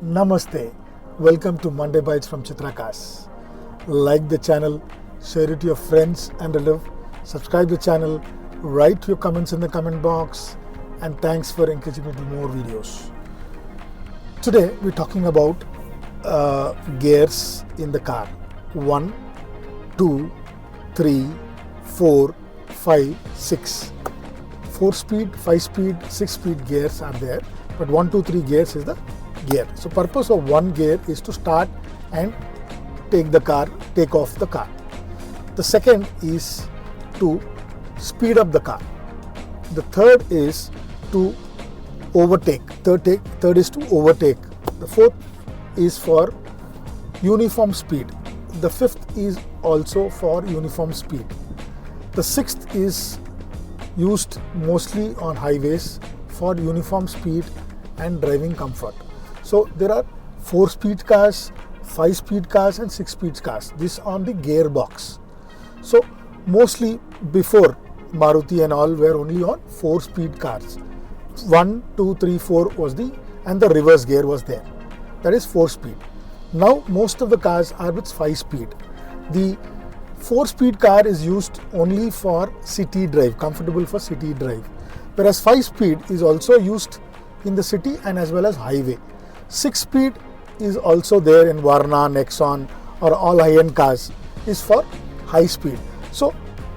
Namaste. Welcome to Monday Bites from CHITRA. Like the channel, share it to your friends and relatives, subscribe the channel, write your comments in the comment box, and thanks for encouraging me to do more videos. Today we're talking about gears in the car. 1, 2, 3, 4, 5, 6. 4-speed, 5-speed, 6-speed gears are there, but 1, 2, 3 gears is the gear. So purpose of one gear is to start and take off the car. The second is to speed up the car. The third is to overtake. Third is to overtake. The fourth is for uniform speed. The fifth is also for uniform speed. The sixth is used mostly on highways for uniform speed and driving comfort. So there are 4-speed cars, 5-speed cars and 6-speed cars. This on the gearbox. So mostly before Maruti and all were only on 4-speed cars. 1, 2, 3, 4 was and the reverse gear was there. That is 4-speed. Now most of the cars are with 5-speed. The 4-speed car is used only for city drive, comfortable for city drive. Whereas 5-speed is also used in the city and as well as highway. 6-speed is also there in Verna, Nexon or all high-end cars is for high speed. So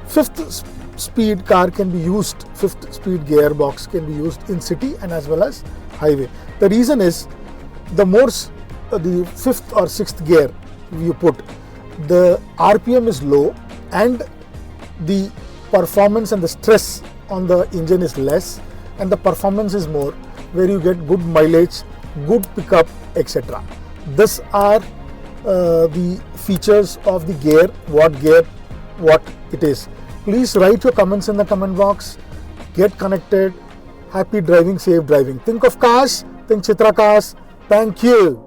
5th speed car can be used, 5th speed gearbox can be used in city and as well as highway. The reason is the more the 5th or 6th gear you put, the RPM is low and the performance and the stress on the engine is less and the performance is more, where you get good mileage, good pickup, etc. These are the features of the gear, what it is. Please write your comments in the comment box. Get connected. Happy driving, safe driving. Think of cars, think CHITRA cars. Thank you.